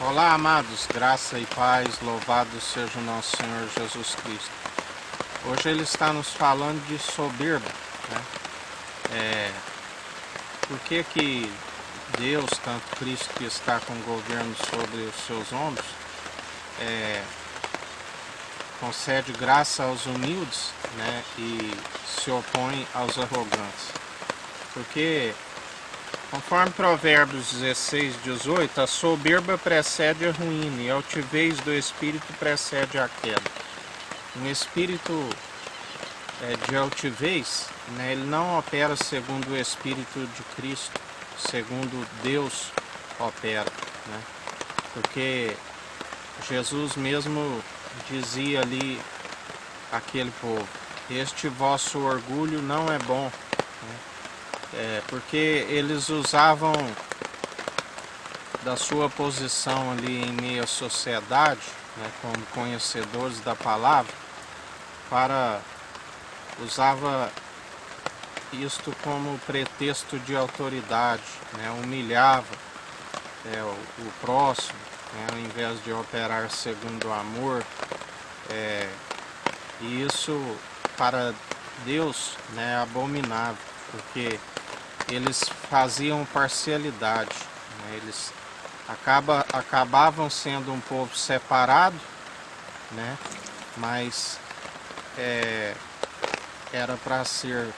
Olá, amados, graça e paz, louvado seja o nosso Senhor Jesus Cristo. Hoje ele está nos falando de soberba, né? Por que Deus, tanto Cristo que está com o governo sobre os seus ombros, concede graça aos humildes, né? E se opõe aos arrogantes? Porque, conforme Provérbios 16, 18, a soberba precede a ruína e a altivez do espírito precede a queda. Um espírito de altivez, né, ele não opera segundo o Espírito de Cristo, segundo Deus opera, né? Porque Jesus mesmo dizia ali àquele povo: este vosso orgulho não é bom, né? Porque eles usavam da sua posição ali em meio à sociedade, né, como conhecedores da palavra, usava isto como pretexto de autoridade, né, humilhava o próximo, né, ao invés de operar segundo o amor, e isso para Deus, né, é abominável, porque eles faziam parcialidade, né, eles acabavam sendo um povo separado, né, mas era para ser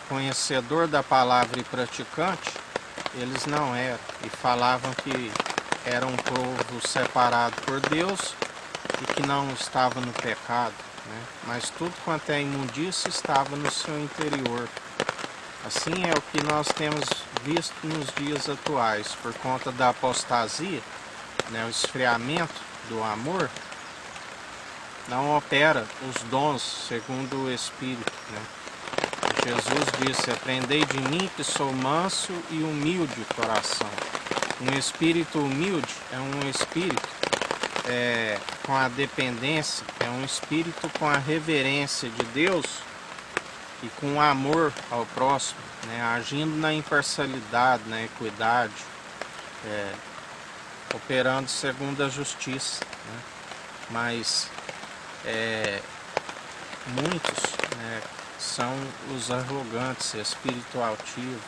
conhecedor da palavra e praticante, eles não eram, e falavam que era um povo separado por Deus e que não estava no pecado, né? Mas tudo quanto é imundícia estava no seu interior. Assim é o que nós temos visto nos dias atuais, por conta da apostasia, né, o esfriamento do amor, não opera os dons segundo o Espírito, né? Jesus disse: aprendei de mim que sou manso e humilde de coração. Um espírito humilde é um espírito com a dependência, é um espírito com a reverência de Deus e com amor ao próximo, né? Agindo na imparcialidade, na equidade, operando segundo a justiça, né? Mas muitos, né, são os arrogantes, espírito altivo,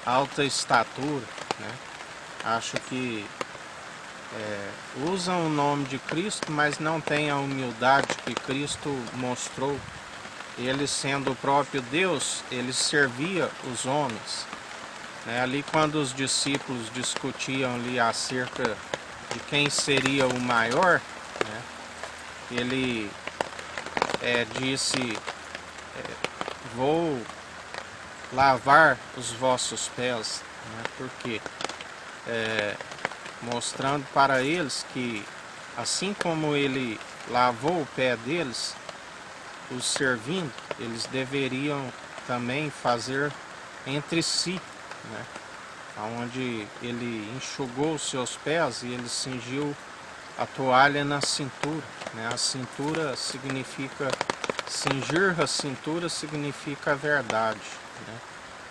alta estatura, né? Acho que usam o nome de Cristo, mas não têm a humildade que Cristo mostrou. Ele, sendo o próprio Deus, ele servia os homens, né? Ali quando os discípulos discutiam ali acerca de quem seria o maior, né, ele disse: vou lavar os vossos pés, né? Porque mostrando para eles que, assim como ele lavou o pé deles, os servindo, eles deveriam também fazer entre si, né? Onde ele enxugou os seus pés e ele cingiu a toalha na cintura, né? A cintura significa, cingir a cintura significa a verdade, né?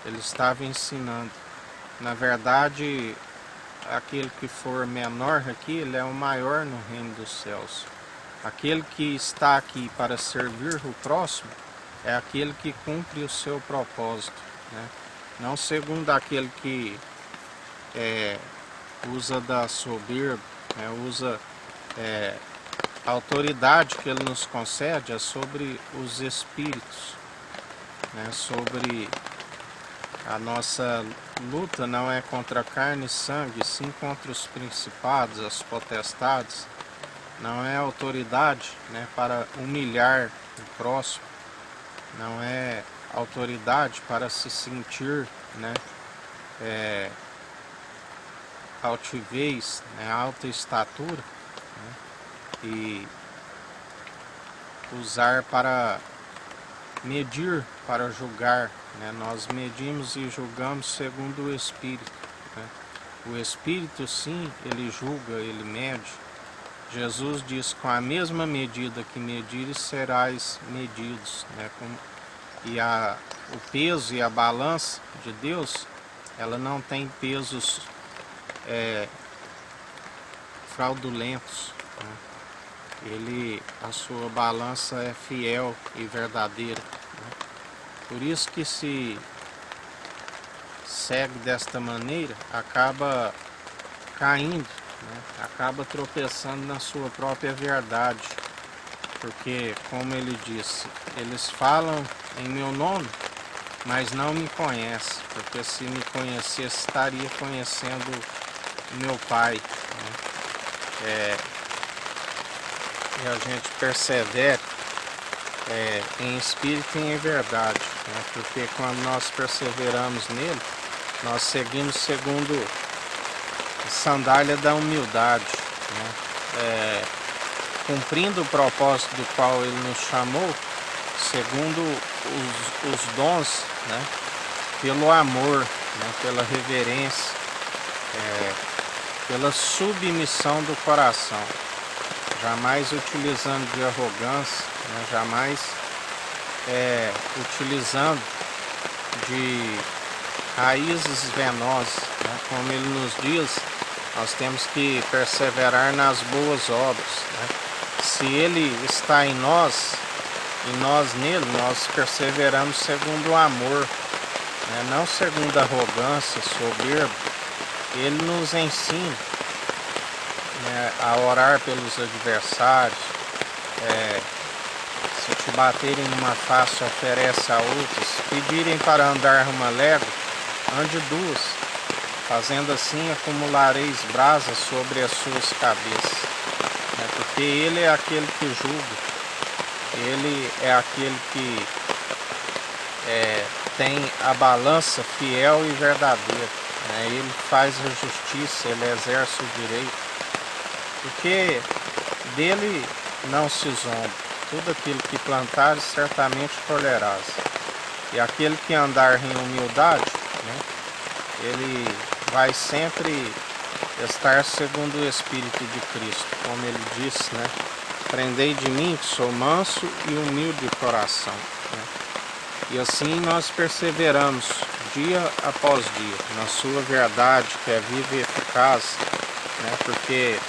Ele estava ensinando. Na verdade, aquele que for menor aqui, ele é o maior no reino dos céus. Aquele que está aqui para servir o próximo é aquele que cumpre o seu propósito, né? Não segundo aquele que usa da soberba, né? Usa a autoridade que ele nos concede é sobre os espíritos, né? Sobre a nossa luta não é contra carne e sangue, sim contra os principados, as potestades. Não é autoridade, né, para humilhar o próximo, não é autoridade para se sentir, né, altivez, né, alta estatura, né, e usar para medir, para julgar, né? Nós medimos e julgamos segundo o Espírito, né? O Espírito, sim, ele julga, ele mede. Jesus diz: com a mesma medida que medires, serás medidos, né? E o peso e a balança de Deus, ela não tem pesos fraudulentos, né? A sua balança é fiel e verdadeira, né? Por isso que se segue desta maneira, acaba caindo, né? Acaba tropeçando na sua própria verdade, porque, como ele disse, eles falam em meu nome, mas não me conhecem, porque se me conhecesse, estaria conhecendo meu Pai, né? E a gente persevera em espírito e em verdade, né? Porque quando nós perseveramos nele, nós seguimos segundo a sandália da humildade, né? Cumprindo o propósito do qual ele nos chamou, segundo os dons, né? Pelo amor, né? Pela reverência, pela submissão do coração, jamais utilizando de arrogância, né? Jamais utilizando de raízes venosas, né? Como ele nos diz, nós temos que perseverar nas boas obras, né? Se ele está em nós e nós nele, nós perseveramos segundo o amor, né? Não segundo a arrogância, soberba. Ele nos ensina, né, a orar pelos adversários. Se te baterem numa face, oferece a outras. Pedirem para andar uma légua, ande duas. Fazendo assim, acumulareis brasas sobre as suas cabeças. Porque ele é aquele que julga. Ele é aquele que tem a balança fiel e verdadeira, né? Ele faz a justiça, ele exerce o direito. Porque dele não se zomba. Tudo aquilo que plantares certamente colherás. E aquele que andar em humildade, né, ele vai sempre estar segundo o Espírito de Cristo, como ele disse, né? Aprendei de mim, que sou manso e humilde de coração, né? E assim nós perseveramos dia após dia na sua verdade, que é viva e eficaz, né? Porque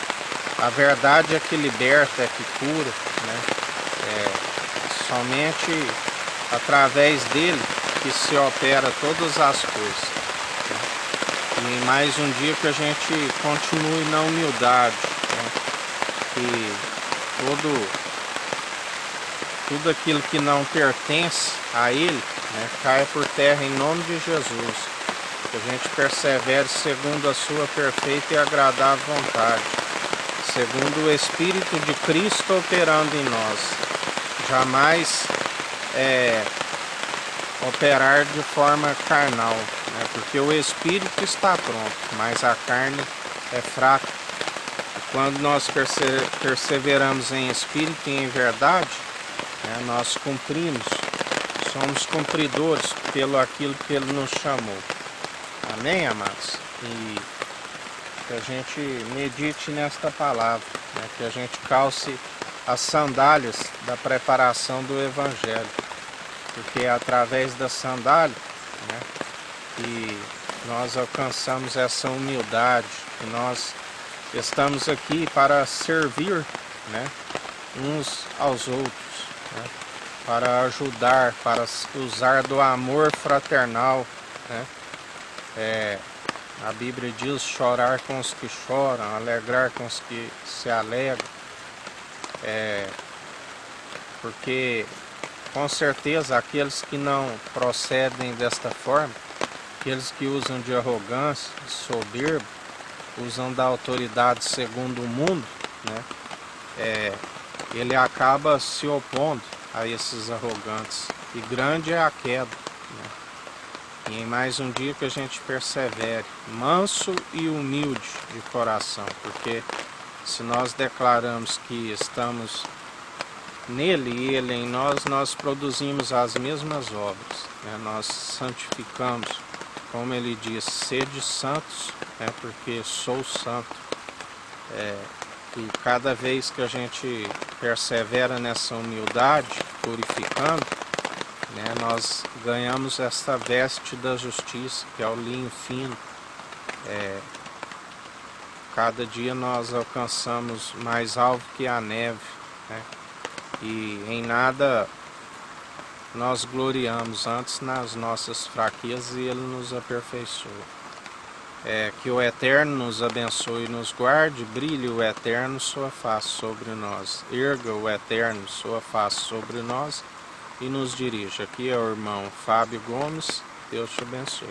a verdade é que liberta, é que cura, né? Somente através dele que se opera todas as coisas, né? E mais um dia que a gente continue na humildade, né? Que tudo aquilo que não pertence a ele, né, caia por terra em nome de Jesus. Que a gente persevere segundo a sua perfeita e agradável vontade, segundo o Espírito de Cristo operando em nós. Jamais operar de forma carnal, né? Porque o Espírito está pronto, mas a carne é fraca. E quando nós perseveramos em Espírito e em verdade, né, nós cumprimos, somos cumpridores pelo aquilo que ele nos chamou. Amém, amados? E que a gente medite nesta palavra, né? Que a gente calce as sandálias da preparação do Evangelho, porque é através da sandália, né, que nós alcançamos essa humildade, que nós estamos aqui para servir, né, uns aos outros, né, para ajudar, para usar do amor fraternal, né? A Bíblia diz chorar com os que choram, alegrar com os que se alegram, porque com certeza aqueles que não procedem desta forma, aqueles que usam de arrogância, de soberba, usam da autoridade segundo o mundo, né, ele acaba se opondo a esses arrogantes, e grande é a queda, né? E em mais um dia que a gente persevere, manso e humilde de coração, porque se nós declaramos que estamos nele e ele em nós, nós produzimos as mesmas obras, né? Nós santificamos, como ele diz, sede santos, né? Porque sou santo. E cada vez que a gente persevera nessa humildade, purificando, né, nós ganhamos esta veste da justiça, que é o linho fino. cada dia nós alcançamos mais alvo que a neve, né? E em nada nós gloriamos, antes nas nossas fraquezas e Ele nos aperfeiçoa. Que o Eterno nos abençoe e nos guarde, brilhe o Eterno sua face sobre nós, erga o Eterno sua face sobre nós e nos dirija. Aqui é o irmão Fábio Gomes, Deus te abençoe.